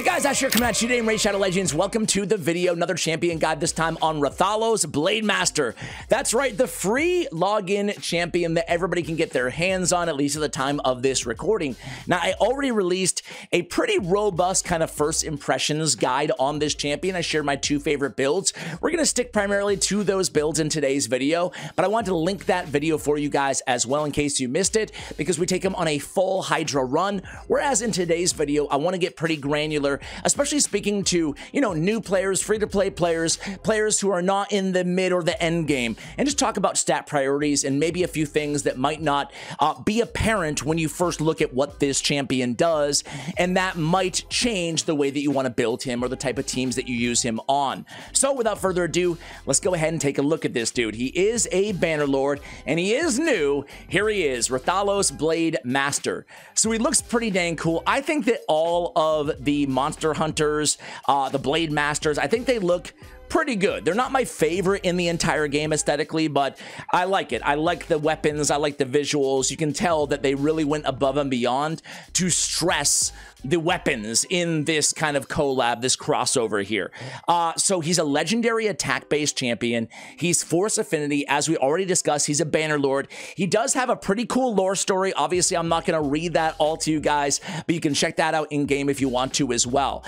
Hey guys, Ash here coming at you today in Raid Shadow Legends. Welcome to the video. Another champion guide, this time on Rathalos Blademaster. That's right, the free login champion that everybody can get their hands on, at least at the time of this recording. Now, I already released a pretty robust kind of first impressions guide on this champion. I shared my two favorite builds. We're going to stick primarily to those builds in today's video, but I wanted to link that video for you guys as well in case you missed it, because we take him on a full Hydra run, whereas in today's video, I want to get pretty granular, especially speaking to, new players, free-to-play players, players who are not in the mid or the end game, and just talk about stat priorities and maybe a few things that might not be apparent when you first look at what this champion does, and that might change the way that you want to build him or the type of teams that you use him on. So without further ado, let's go ahead and take a look at this dude. He is a Bannerlord, and he is new. Here he is, Rathalos Blademaster. So he looks pretty dang cool. I think that all of the monster hunters, the Blade Masters, I think they look pretty good. They're not my favorite in the entire game aesthetically, but I like it. I like the weapons. I like the visuals. You can tell that they really went above and beyond to stress the weapons in this kind of collab, this crossover here. So he's a legendary attack-based champion. He's Force Affinity. As we already discussed, he's a Bannerlord. He does have a pretty cool lore story. Obviously, I'm not going to read that all to you guys, but you can check that out in-game if you want to as well.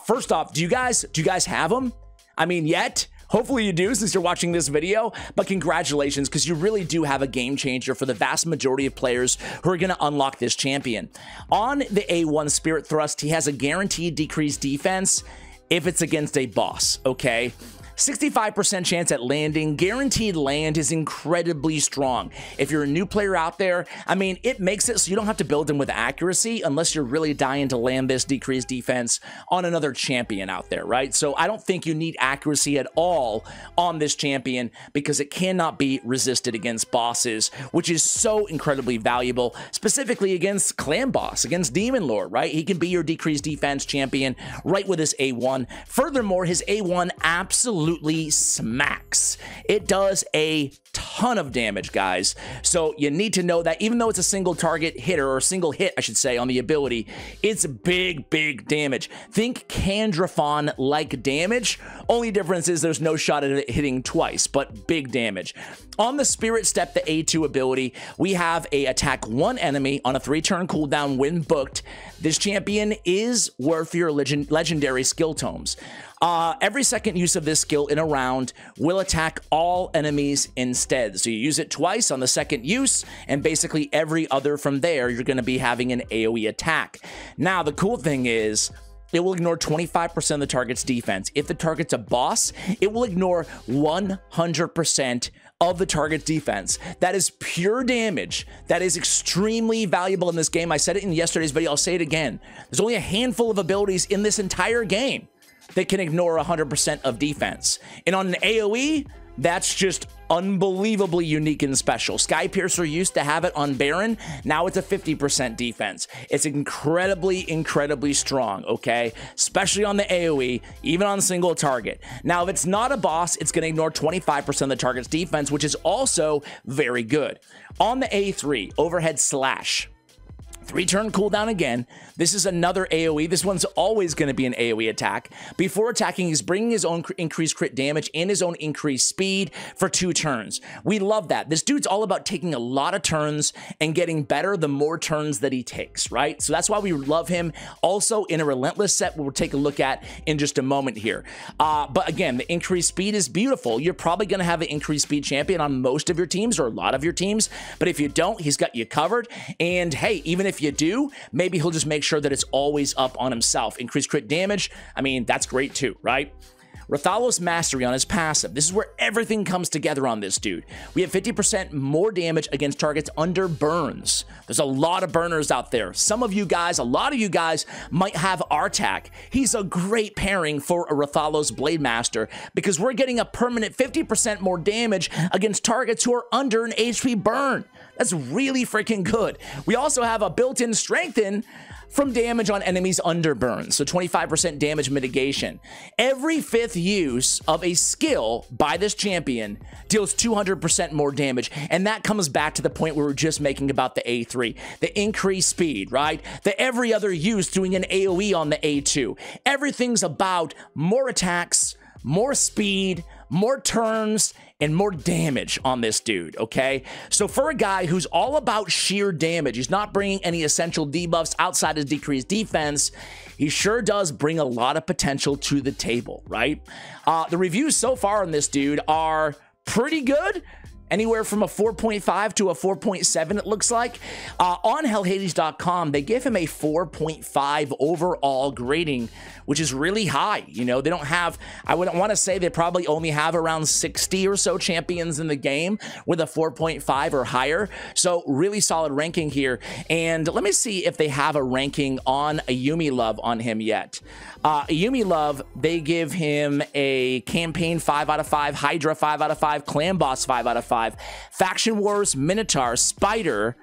First off, do you guys have him? I mean, yet? Hopefully you do since you're watching this video, but congratulations, because you really do have a game changer for the vast majority of players who are going to unlock this champion. On the A1 Spirit Thrust, he has a guaranteed decreased defense if it's against a boss, okay? 65% chance at landing. Guaranteed land is incredibly strong. If you're a new player out there, I mean, it makes it so you don't have to build him with accuracy unless you're really dying to land this decreased defense on another champion out there, right? So I don't think you need accuracy at all on this champion because it cannot be resisted against bosses, which is so incredibly valuable, specifically against clan boss, against Demon Lord, right? He can be your decreased defense champion right with his A1. Furthermore, his A1 absolutely smacks. It does a ton of damage, guys. So you need to know that even though it's a single target hitter, or single hit, I should say, on the ability, it's big, big damage. Think Candrafon-like damage. Only difference is there's no shot at it hitting twice, but big damage. On the Spirit Step, the A2 ability, we have a attack one enemy on a 3-turn cooldown when booked. This champion is worth your legendary skill tomes. Every second use of this skill in a round will attack all enemies instead. So you use it twice on the second use, and basically every other from there, you're going to be having an AoE attack. Now, the cool thing is, it will ignore 25% of the target's defense. If the target's a boss, it will ignore 100% of the target's defense. That is pure damage. That is extremely valuable in this game. I said it in yesterday's video. I'll say it again. There's only a handful of abilities in this entire game that can ignore 100% of defense. And on an AoE, that's just unbelievably unique and special. Skypiercer used to have it on Baron. Now it's a 50% defense. It's incredibly, incredibly strong, okay? Especially on the AoE, even on single target. Now, if it's not a boss, it's going to ignore 25% of the target's defense, which is also very good. On the A3, Overhead Slash. 3-turn cooldown again. This is another AoE. This one's always going to be an AoE attack. Before attacking, he's bringing his own increased crit damage and his own increased speed for 2 turns. We love that. This dude's all about taking a lot of turns and getting better the more turns that he takes, right? So that's why we love him. Also, in a Relentless set, we'll take a look at in just a moment here. But again, the increased speed is beautiful. You're probably going to have an increased speed champion on most of your teams or a lot of your teams. But if you don't, he's got you covered. And hey, even if you do, maybe he'll just make sure that it's always up on himself. Increased crit damage, I mean, that's great too, right? Rathalos Mastery on his passive. This is where everything comes together on this dude. We have 50% more damage against targets under burns. There's a lot of burners out there. Some of you guys, a lot of you guys might have Artak. He's a great pairing for a Rathalos Blademaster because we're getting a permanent 50% more damage against targets who are under an HP burn. That's really freaking good. We also have a built-in strengthen from damage on enemies under burn, so 25% damage mitigation. Every 5th use of a skill by this champion deals 200% more damage, and that comes back to the point we were just making about the A3, the increased speed, right? The every other use doing an AoE on the A2. Everything's about more attacks, more speed, more turns, and more damage on this dude, okay? So for a guy who's all about sheer damage, he's not bringing any essential debuffs outside his decreased defense, he sure does bring a lot of potential to the table, right? The reviews so far on this dude are pretty good. Anywhere from a 4.5 to a 4.7, it looks like. On hellhades.com, they give him a 4.5 overall grading, which is really high. You know, they don't have, I wouldn't want to say they probably only have around 60 or so champions in the game with a 4.5 or higher. So really solid ranking here. And let me see if they have a ranking on a Yumi Love on him yet. Yumi Love, they give him a Campaign 5 out of 5, Hydra 5 out of 5, Clan Boss 5 out of 5, Faction Wars, Minotaur, Spider,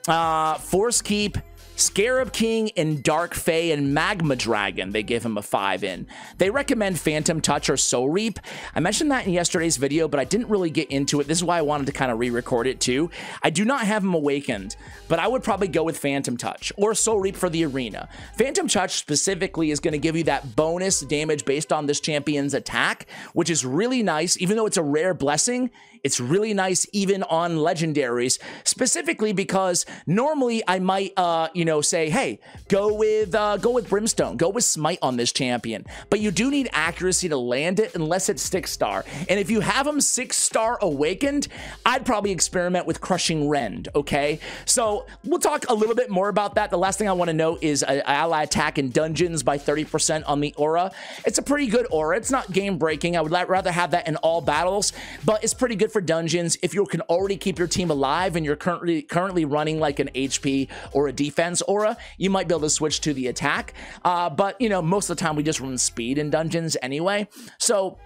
Force Keep, Scarab King, and Dark Fae, and Magma Dragon, they give him a 5 in. They recommend Phantom Touch or Soul Reap. I mentioned that in yesterday's video, but I didn't really get into it. This is why I wanted to kind of re-record it too. I do not have him awakened, but I would probably go with Phantom Touch or Soul Reap for the arena. Phantom Touch specifically is going to give you that bonus damage based on this champion's attack, which is really nice. Even though it's a rare blessing, it's really nice even on legendaries, specifically because normally I might, you know, say, hey, go with Brimstone, go with Smite on this champion. But you do need accuracy to land it unless it's 6-star. And if you have him 6-star awakened, I'd probably experiment with Crushing Rend, okay? So we'll talk a little bit more about that. The last thing I want to note is ally attack in dungeons by 30% on the aura. It's a pretty good aura. It's not game breaking. I would rather have that in all battles, but it's pretty good for dungeons. If you can already keep your team alive and you're currently running like an HP or a defense aura, you might be able to switch to the attack. But you know, most of the time we just run speed in dungeons anyway. So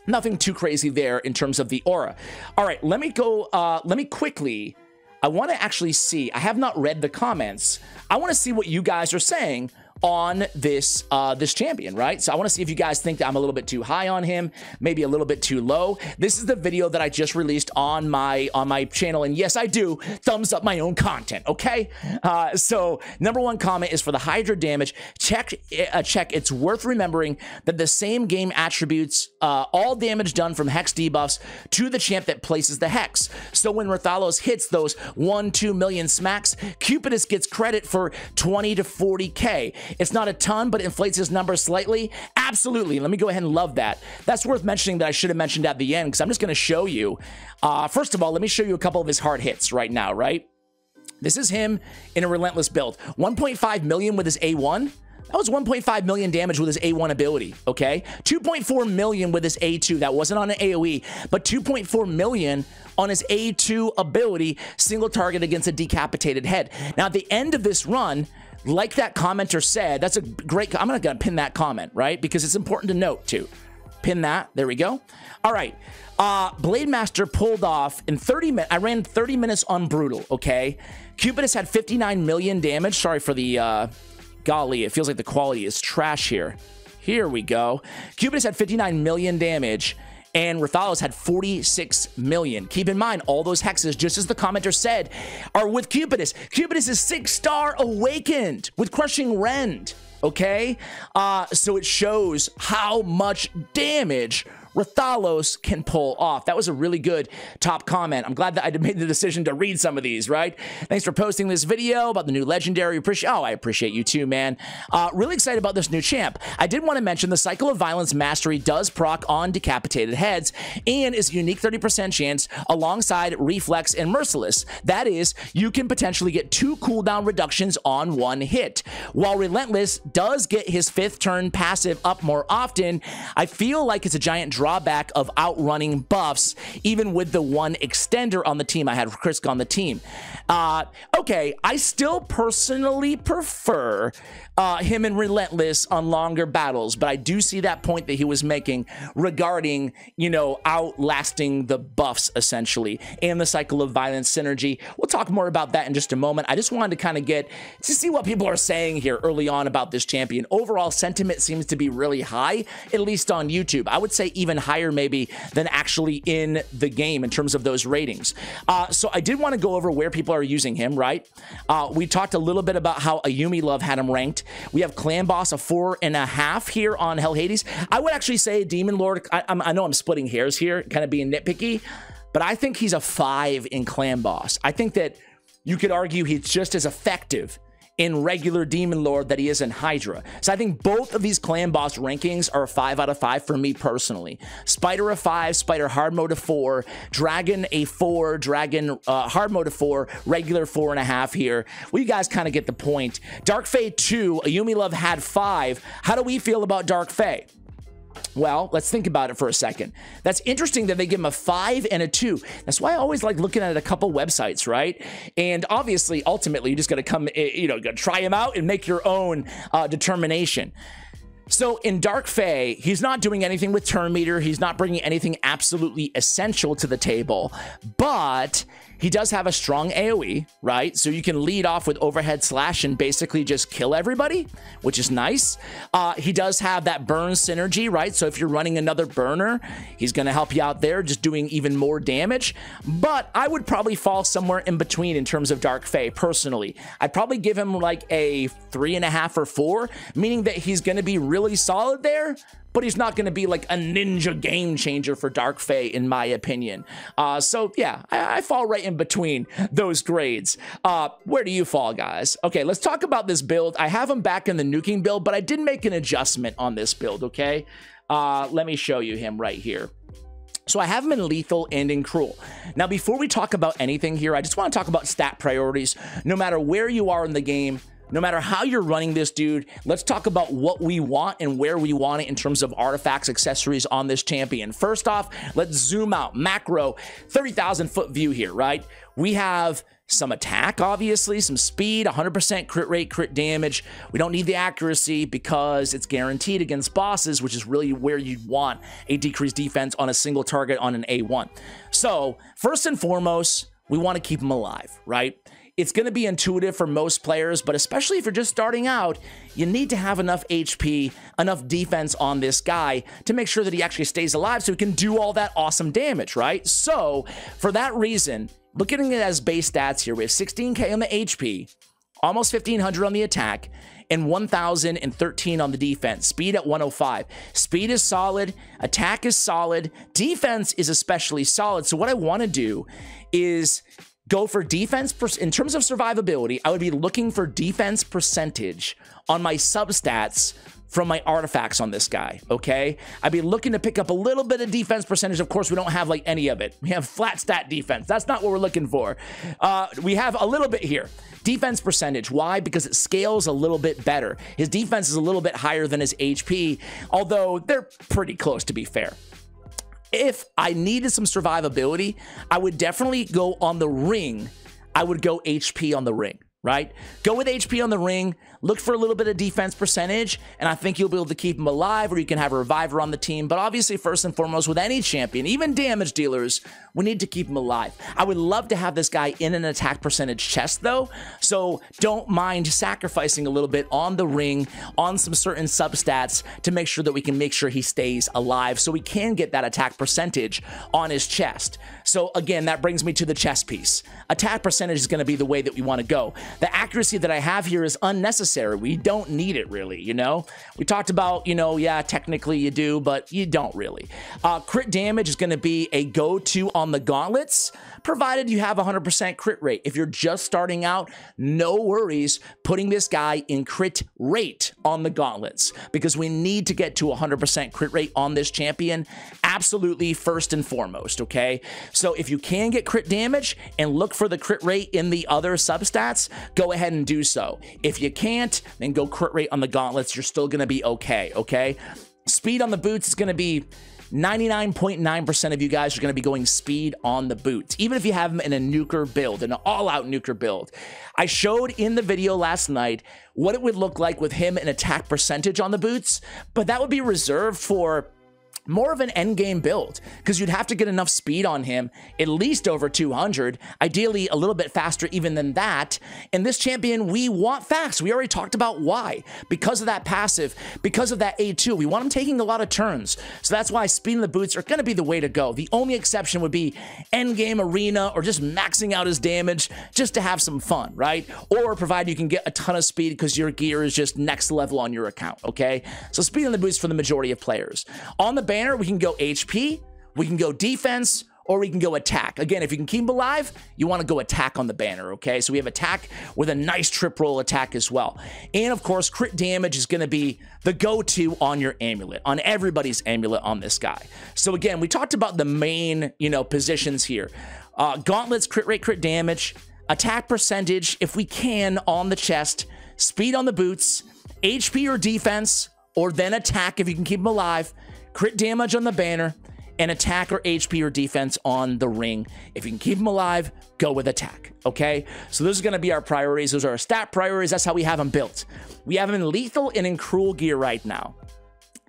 nothing too crazy there in terms of the aura. All right, let me go, let me quickly, I want to actually see, I have not read the comments. I want to see what you guys are saying on this this champion, right? So I want to see if you guys think that I'm a little bit too high on him, maybe a little bit too low. This is the video that I just released on my channel, and yes, I do thumbs up my own content, okay? So #1 comment is for the Hydra damage. Check. It's worth remembering that the same game attributes all damage done from hex debuffs to the champ that places the hex. So when Rathalos hits those 1-2 million smacks, Cupidus gets credit for 20 to 40k. It's not a ton, but it inflates his number slightly. Absolutely. Let me go ahead and love that. That's worth mentioning that I should have mentioned at the end, because I'm just going to show you. First of all, let me show you a couple of his hard hits right now, right? This is him in a Relentless build. 1.5 million with his A1. That was 1.5 million damage with his A1 ability, okay? 2.4 million with his A2. That wasn't on an AoE, but 2.4 million on his A2 ability, single target against a decapitated head. Now, at the end of this run, like that commenter said, that's a great, I'm not going to pin that comment, right? Because it's important to note too. Pin that. There we go. All right. Blademaster pulled off in 30 minutes. I ran 30 minutes on Brutal, okay? Cupidus had 59 million damage. Sorry for the, golly, it feels like the quality is trash here. Here we go. Cupidus had 59 million damage, and Rathalos had 46 million. Keep in mind, all those hexes, just as the commenter said, are with Cupidus. Cupidus is 6-star awakened with Crushing Rend, okay? So it shows how much damage Rathalos can pull off. That was a really good top comment. I'm glad that I made the decision to read some of these, right? Thanks for posting this video about the new legendary. I appreciate you too, man. Really excited about this new champ. I did want to mention the Cycle of Violence Mastery does proc on decapitated heads and is a unique 30% chance alongside Reflex and Merciless. That is, you can potentially get 2 cooldown reductions on 1 hit. While Relentless does get his 5th turn passive up more often, I feel like it's a giant drop drawback of outrunning buffs, even with the one extender on the team. I had Krisk on the team. Okay, I still personally prefer him and Relentless on longer battles, but I do see that point that he was making regarding, you know, outlasting the buffs essentially and the cycle of violence synergy. We'll talk more about that in just a moment. I just wanted to kind of get to see what people are saying here early on about this champion. Overall sentiment seems to be really high, at least on YouTube. I would say even higher maybe than actually in the game in terms of those ratings. So I did want to go over where people are using him, right? We talked a little bit about how Ayumi Love had him ranked. We have Clan Boss a 4.5 here on Hell Hades. I would actually say Demon Lord, I know I'm splitting hairs here, kind of being nitpicky, but I think he's a 5 in Clan Boss. I think that you could argue he's just as effective in regular Demon Lord that he is in Hydra. So I think both of these Clan Boss rankings are a 5 out of 5 for me personally. Spider a 5, Spider hard mode a 4, Dragon a 4, Dragon hard mode a 4, regular 4.5 here. Well, you guys kind of get the point. Dark Fae 2, Ayumi Love had 5. How do we feel about Dark Fae? Well, let's think about it for a second. That's interesting that they give him a 5 and a 2. That's why I always like looking at a couple websites, right? And obviously, ultimately, you just got to come, you know, try him out and make your own determination. So in Dark Fae, he's not doing anything with turn meter. He's not bringing anything absolutely essential to the table, but he does have a strong AoE, right? So you can lead off with overhead slash and basically just kill everybody, which is nice. He does have that burn synergy, right? So if you're running another burner, he's going to help you out there, just doing even more damage. But I would probably fall somewhere in between in terms of Dark Fae, personally. I'd probably give him like a 3.5 or 4, meaning that he's going to be really solid there, but he's not going to be like a ninja game changer for Dark Fae, in my opinion. So yeah, I fall right in between those grades. Where do you fall, guys? Okay, let's talk about this build. I have him back in the nuking build, but I did make an adjustment on this build, okay? Let me show you him right here. So I have him in lethal and in cruel. Now, before we talk about anything here, I just want to talk about stat priorities. No matter where you are in the game, no matter how you're running this dude, let's talk about what we want and where we want it in terms of artifacts, accessories on this champion. First off, let's zoom out. Macro, 30,000 foot view here, right? We have some attack, obviously, some speed, 100% crit rate, crit damage. We don't need the accuracy because it's guaranteed against bosses, which is really where you'd want a decreased defense on a single target on an A1. So first and foremost, we want to keep him alive, right? It's going to be intuitive for most players, but especially if you're just starting out, you need to have enough HP, enough defense on this guy to make sure that he actually stays alive so he can do all that awesome damage, right? So for that reason, looking at it as base stats here, we have 16k on the HP, almost 1500 on the attack, and 1013 on the defense. Speed at 105. Speed is solid, attack is solid, defense is especially solid. So what I want to do is go for defense. In terms of survivability, I would be looking for defense percentage on my substats from my artifacts on this guy, okay? I'd be looking to pick up a little bit of defense percentage. Of course, we don't have like any of it. We have flat stat defense. That's not what we're looking for. We have a little bit here. Defense percentage. Why? Because it scales a little bit better. His defense is a little bit higher than his HP, although they're pretty close, to be fair. If I needed some survivability, I would definitely go on the ring. I would go HP on the ring, right? Go with HP on the ring, look for a little bit of defense percentage, and I think you'll be able to keep him alive, or you can have a reviver on the team. But obviously, first and foremost, with any champion, even damage dealers, we need to keep him alive. I would love to have this guy in an attack percentage chest, though, so don't mind sacrificing a little bit on the ring, on some certain substats, to make sure that we can make sure he stays alive, so we can get that attack percentage on his chest. So again, that brings me to the chest piece. Attack percentage is going to be the way that we want to go. The accuracy that I have here is unnecessary. We don't need it, really, you know? We talked about, you know, yeah, technically you do, but you don't really. Crit damage is going to be a go-to on the gauntlets, provided you have 100% crit rate. If you're just starting out, no worries putting this guy in crit rate on the gauntlets, because we need to get to 100% crit rate on this champion, absolutely first and foremost, okay? So if you can get crit damage and look for the crit rate in the other substats, go ahead and do so. If you can't, then go crit rate on the gauntlets. You're still going to be okay, okay? Speed on the boots is going to be 99.9% of you guys are going to be going speed on the boots, even if you have him in a nuker build, an all-out nuker build. I showed in the video last night what it would look like with him in attack percentage on the boots, but that would be reserved for more of an endgame build, because you'd have to get enough speed on him, at least over 200, ideally a little bit faster even than that. And this champion, we want fast. We already talked about why. Because of that passive, because of that A2, we want him taking a lot of turns. So that's why speed in the boots are going to be the way to go. The only exception would be endgame arena or just maxing out his damage just to have some fun, right? Or provide you can get a ton of speed because your gear is just next level on your account, okay? So speed in the boots for the majority of players. On the banner, we can go HP, we can go defense, or we can go attack. Again, if you can keep him alive, you want to go attack on the banner, okay? So we have attack with a nice trip roll attack as well. And of course, crit damage is going to be the go-to on your amulet, on everybody's amulet on this guy. So again, we talked about the main, positions here. Gauntlets, crit rate, crit damage, attack percentage, if we can, on the chest, speed on the boots, HP or defense, or then attack if you can keep him alive, crit damage on the banner, and attack or HP or defense on the ring. If you can keep him alive, go with attack, okay? So those are going to be our priorities. Those are our stat priorities. That's how we have him built. We have him in lethal and in cruel gear right now.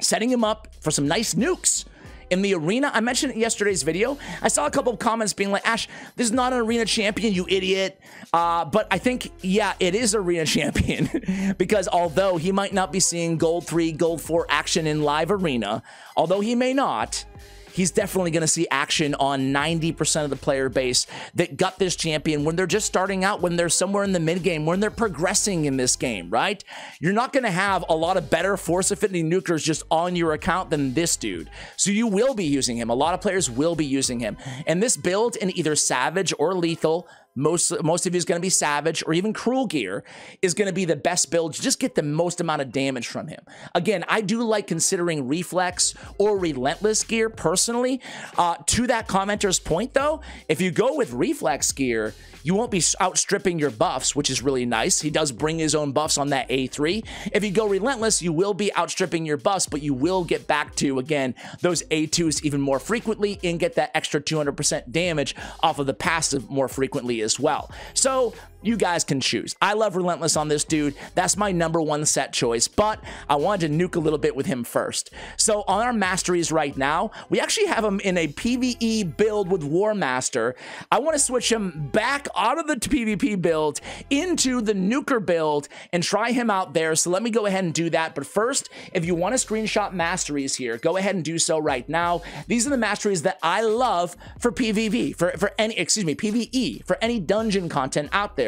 Setting him up for some nice nukes. In the arena, I mentioned in yesterday's video, I saw a couple of comments being like, Ash, this is not an arena champion, you idiot. But I think, yeah, it is arena champion because although he might not be seeing gold 3, gold 4 action in live arena, although he may not, he's definitely going to see action on 90% of the player base that got this champion when they're just starting out, when they're somewhere in the mid game, when they're progressing in this game, right? You're not going to have a lot of better force affinity nukers just on your account than this dude. So you will be using him. A lot of players will be using him. And this build in either Savage or Lethal, most of you is going to be Savage or even Cruel Gear, is going to be the best build to just get the most amount of damage from him. Again, I do like considering Reflex or Relentless Gear personally. To that commenter's point though, if you go with Reflex Gear, you won't be outstripping your buffs, which is really nice. He does bring his own buffs on that A3. If you go Relentless, you will be outstripping your buffs, but you will get back to, again, those A2s even more frequently and get that extra 200% damage off of the passive more frequently as well. So you guys can choose. I love Relentless on this dude. That's my #1 set choice, but I wanted to nuke a little bit with him first. So on our Masteries right now, we actually have him in a PvE build with War Master. I want to switch him back out of the PvP build into the nuker build and try him out there. So let me go ahead and do that. But first, if you want to screenshot Masteries here, go ahead and do so right now. These are the Masteries that I love for PvP, for any, PvE, for any dungeon content out there.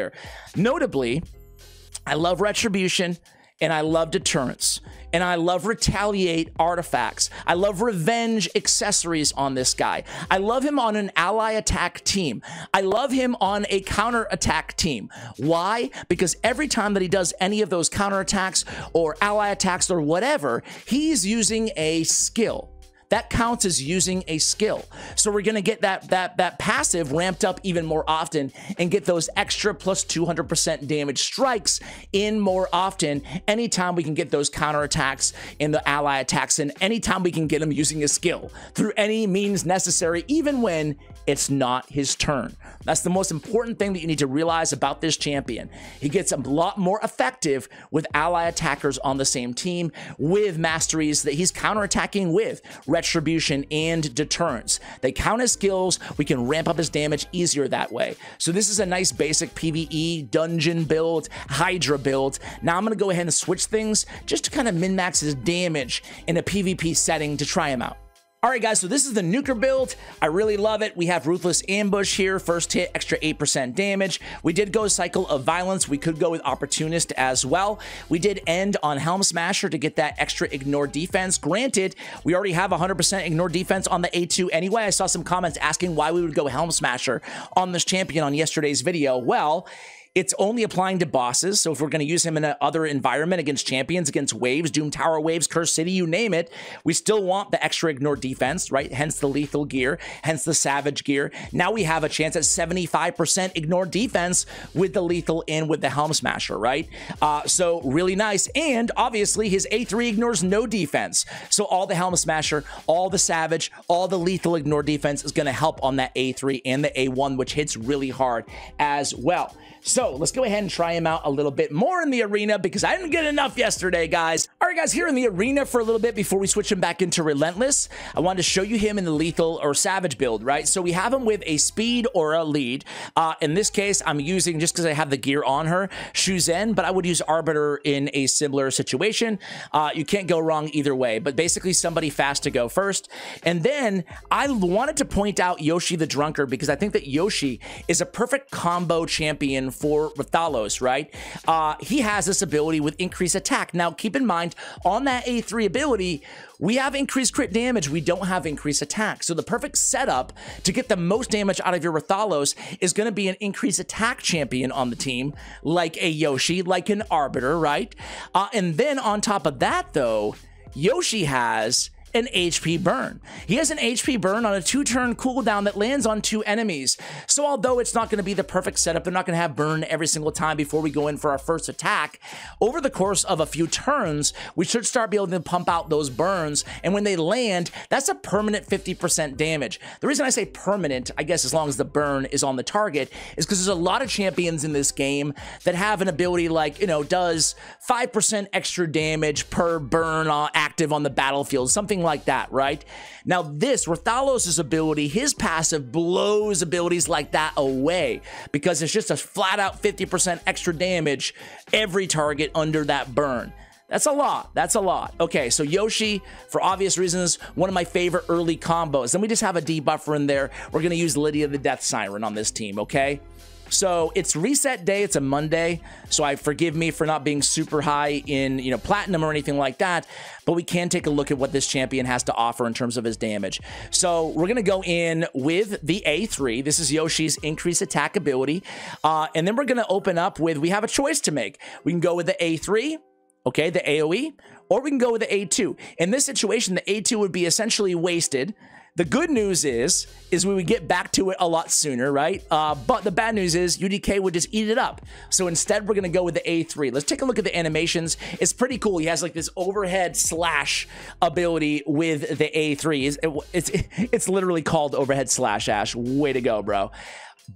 Notably, I love Retribution and I love Deterrence. And I love Retaliate artifacts. I love Revenge accessories on this guy. I love him on an ally attack team. I love him on a counter attack team. Why? Because every time that he does any of those counter attacks or ally attacks or whatever, he's using a skill. That counts as using a skill. So we're gonna get that passive ramped up even more often and get those extra plus 200% damage strikes in more often anytime we can get those counterattacks and the ally attacks, and anytime we can get him using a skill through any means necessary, even when it's not his turn. That's the most important thing that you need to realize about this champion. He gets a lot more effective with ally attackers on the same team, with Masteries that he's counterattacking with Retribution and Deterrence. They count as skills. We can ramp up his damage easier that way. So this is a nice basic PvE dungeon build, Hydra build. Now I'm going to go ahead and switch things just to kind of min-max his damage in a PvP setting to try him out. All right, guys, so this is the nuker build. I really love it. We have Ruthless Ambush here. First hit, extra 8% damage. We did go Cycle of Violence. We could go with Opportunist as well. We did end on Helm Smasher to get that extra ignore defense. Granted, we already have 100% ignore defense on the A2 anyway. I saw some comments asking why we would go Helm Smasher on this champion on yesterday's video. Well, It's only applying to bosses, so if we're going to use him in another environment against champions, against waves, Doom Tower waves, Curse City, you name it, we still want the extra ignore defense, right? Hence the lethal gear, hence the savage gear. Now we have a chance at 75% ignore defense with the lethal and with the Helm Smasher, right? So really nice, and obviously his A3 ignores no defense, so all the Helm Smasher, all the savage, all the lethal ignore defense is going to help on that A3 and the A1, which hits really hard as well. So let's go ahead and try him out a little bit more in the arena because I didn't get enough yesterday, guys. All right, guys, here in the arena for a little bit before we switch him back into Relentless, I wanted to show you him in the lethal or savage build, right? So we have him with a speed or a lead. In this case, I'm using, just because I have the gear on her, Shuzen, but I would use Arbiter in a similar situation. You can't go wrong either way, but basically somebody fast to go first. And then I wanted to point out Yoshi the Drunkard because I think that Yoshi is a perfect combo champion for Rathalos, right? He has this ability with increased attack. Now, keep in mind, on that A3 ability, we have increased crit damage. We don't have increased attack. So the perfect setup to get the most damage out of your Rathalos is going to be an increased attack champion on the team, like a Yoshi, like an Arbiter, right? And then on top of that, though, Yoshi has an HP burn. He has an HP burn on a 2-turn cooldown that lands on 2 enemies. So although it's not going to be the perfect setup, they're not going to have burn every single time before we go in for our first attack. Over the course of a few turns, we should start being able to pump out those burns. And when they land, that's a permanent 50% damage. The reason I say permanent, I guess as long as the burn is on the target, is because there's a lot of champions in this game that have an ability like, you know, does 5% extra damage per burn active on the battlefield, something like that, right? Now this, Rathalos' ability, his passive blows abilities like that away because it's just a flat out 50% extra damage every target under that burn. That's a lot. That's a lot. Okay, so Yoshi, for obvious reasons, one of my favorite early combos. Then we just have a debuffer in there. We're going to use Lydia the Death Siren on this team, okay? So it's reset day, it's a Monday, so forgive me for not being super high in, you know, platinum or anything like that, but we can take a look at what this champion has to offer in terms of his damage. So we're going to go in with the A3. This is Yoshi's increased attack ability, and then we're going to open up with, we have a choice to make. We can go with the A3, okay, the AoE, or we can go with the A2. In this situation, the A2 would be essentially wasted. The good news is we would get back to it a lot sooner, right? But the bad news is UDK would just eat it up. So instead, we're going to go with the A3. Let's take a look at the animations. It's pretty cool. He has like this overhead slash ability with the A3. It's literally called overhead slash, Ash. Way to go, bro.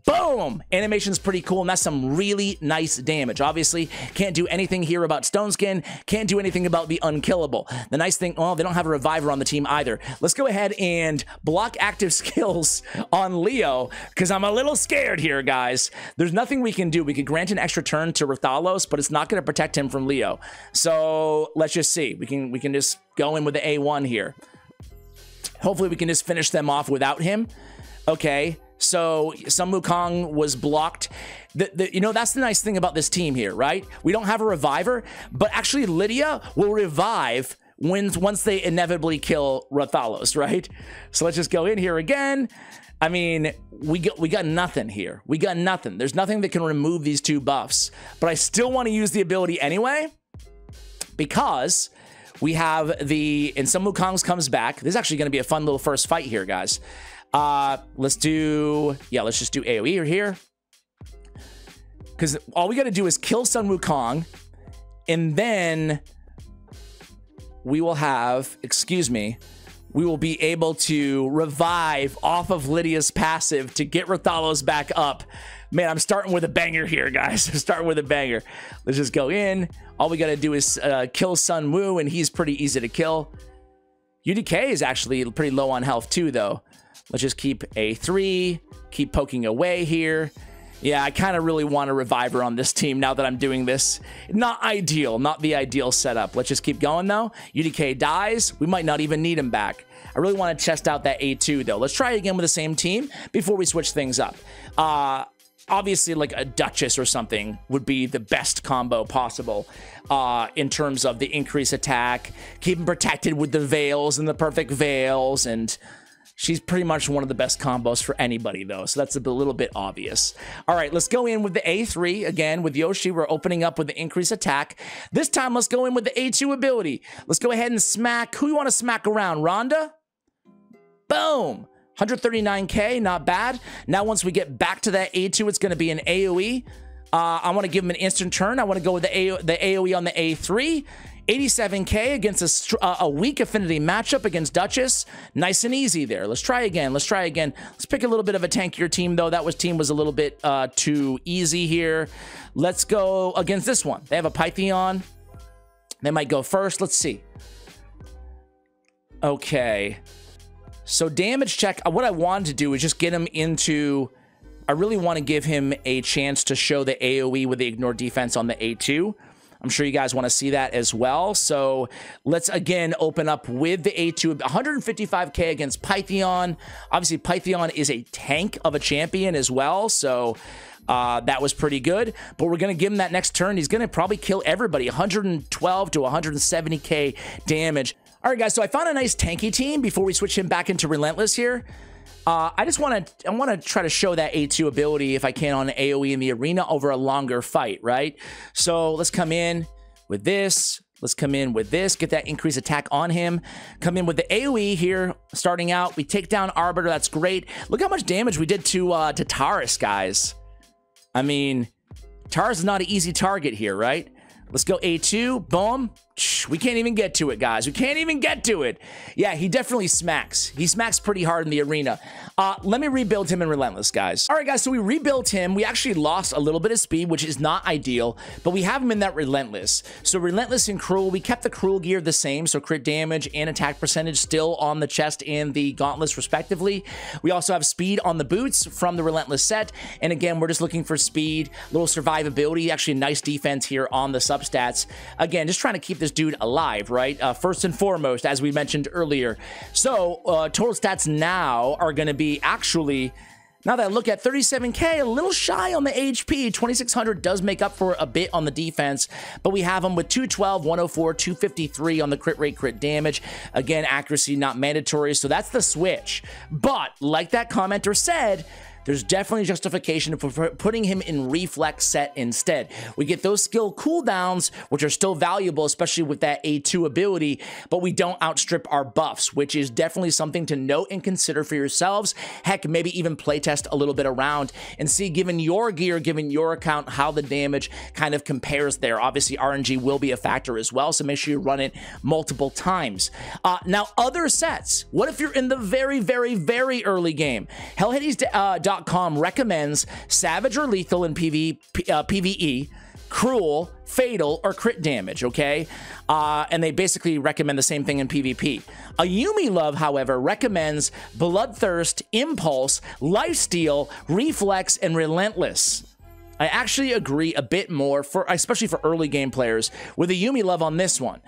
Boom! Animation's pretty cool, and that's some really nice damage. Obviously, can't do anything here about Stone Skin, can't do anything about the unkillable. The nice thing, well, they don't have a reviver on the team either. Let's go ahead and block active skills on Leo, because I'm a little scared here, guys. There's nothing we can do. We could grant an extra turn to Rathalos, but it's not going to protect him from Leo. So let's just see. We can just go in with the A1 here. Hopefully, we can just finish them off without him. Okay. So Sun Wukong was blocked. You know, that's the nice thing about this team here, right? We don't have a reviver, but actually Lydia will revive once they inevitably kill Rathalos, right? So let's just go in here again. I mean, we got nothing here. We got nothing. There's nothing that can remove these 2 buffs, but I still want to use the ability anyway because we have and Sun Wukong's comes back. This is actually going to be a fun little first fight here, guys. Let's just do AoE here. Because all we got to do is kill Sun Wukong, and then we will have, we will be able to revive off of Lydia's passive to get Rathalos back up. Man, I'm starting with a banger here, guys. I'm starting with a banger. Let's just go in. All we got to do is kill Sun Wu, and he's pretty easy to kill. UDK is actually pretty low on health too, though. Let's just keep A3, keep poking away here. Yeah, I kind of really want a reviver on this team now that I'm doing this. Not ideal, not the ideal setup. Let's just keep going, though. UDK dies. We might not even need him back. I really want to test out that A2, though. Let's try again with the same team before we switch things up. Obviously, like a Duchess or something would be the best combo possible in terms of the increased attack, keep him protected with the veils and the perfect veils, and She's pretty much one of the best combos for anybody, though, so that's a little bit obvious. All right, let's go in with the A3. Again, with Yoshi, we're opening up with the increased attack. This time, let's go in with the A2 ability. Let's go ahead and smack. Who you want to smack around? Rhonda? Boom. 139k, not bad. Now, once we get back to that A2, it's going to be an AoE. I want to give him an instant turn. I want to go with the AoE on the A3. 87k against a weak affinity matchup against Duchess. Nice and easy there. Let's try again. Let's try again. Let's pick a little bit of a tankier team, though. That team was a little bit too easy here. Let's go against this one. They have a Pythion. They might go first. Let's see. Okay. So damage check. What I wanted to do is just get him into... I really want to give him a chance to show the AoE with the ignore defense on the A2. I'm sure you guys want to see that as well. So let's again open up with the A2. 155k against Pythion. Obviously, Pythion is a tank of a champion as well. So that was pretty good. But we're going to give him that next turn. He's going to probably kill everybody. 112 to 170k damage. All right, guys. So I found a nice tanky team before we switch him back into Relentless here. I want to try to show that A2 ability if I can on AoE in the arena over a longer fight, right? So let's come in with this. Let's come in with this, get that increased attack on him. Come in with the AoE here, starting out. We take down Arbiter. That's great. Look how much damage we did to Taurus, guys. I mean, Taurus is not an easy target here, right? Let's go A2. Boom. We can't even get to it, guys. We can't even get to it. Yeah, he definitely smacks. He smacks pretty hard in the arena. Let me rebuild him in Relentless, guys. All right, guys, so we rebuilt him. We actually lost a little bit of speed, which is not ideal, but we have him in that Relentless. So Relentless and Cruel, we kept the Cruel gear the same, so crit damage and attack percentage still on the chest and the gauntlets, respectively. We also have speed on the boots from the Relentless set, and again, we're just looking for speed, little survivability, actually nice defense here on the substats. Again, just trying to keep this dude alive, right? First and foremost, as we mentioned earlier. So total stats now are going to be actually, now that I look at 37k, a little shy on the HP. 2600 does make up for a bit on the defense, but we have him with 212, 104, 253 on the crit rate, crit damage. Again, accuracy not mandatory, so that's the switch. But like that commenter said, there's definitely justification for putting him in Reflex set instead. We get those skill cooldowns, which are still valuable, especially with that A2 ability, but we don't outstrip our buffs, which is definitely something to note and consider for yourselves. Heck, maybe even playtest a little bit around and see, given your gear, given your account, how the damage kind of compares there. Obviously, RNG will be a factor as well, so make sure you run it multiple times. Now, other sets. What if you're in the very, very, very early game? Hellhades.com recommends Savage or Lethal in PvE, Cruel, Fatal, or Crit damage, okay? And they basically recommend the same thing in PvP. Ayumi Love, however, recommends Bloodthirst, Impulse, Lifesteal, Reflex, and Relentless. I actually agree a bit more, especially for early game players, with Ayumi Love on this one.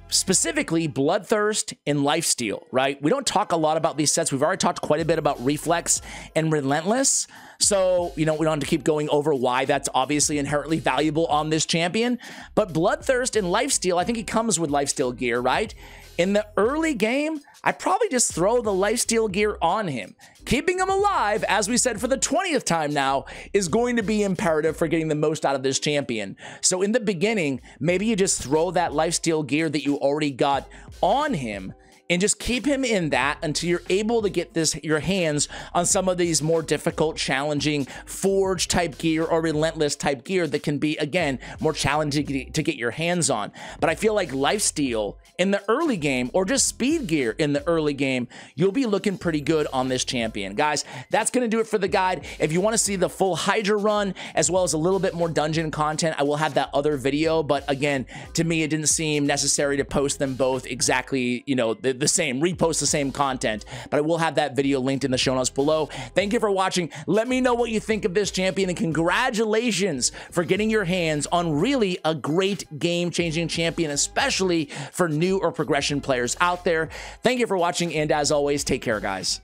Specifically, Bloodthirst and Lifesteal, right? We don't talk a lot about these sets. We've already talked quite a bit about Reflex and Relentless. So, you know, we don't have to keep going over why that's obviously inherently valuable on this champion. But Bloodthirst and Lifesteal, I think he comes with Lifesteal gear, right? In the early game, I'd probably just throw the Lifesteal gear on him. Keeping him alive, as we said for the 20th time now, is going to be imperative for getting the most out of this champion. So in the beginning, maybe you just throw that Lifesteal gear that you already got on him and just keep him in that until you're able to get your hands on some of these more difficult, challenging Forge type gear or Relentless type gear that can be, again, more challenging to get your hands on. But I feel like Lifesteal in the early game, or just speed gear in the early game, you'll be looking pretty good on this champion. Guys, that's going to do it for the guide. If you want to see the full Hydra run, as well as a little bit more dungeon content, I will have that other video. But again, to me, it didn't seem necessary to post them both exactly, you know, the same, repost the same content. But I will have that video linked in the show notes below. Thank you for watching. Let me know what you think of this champion, and congratulations for getting your hands on really a great game-changing champion, especially for new or progression players out there. Thank you for watching, and as always, take care, guys.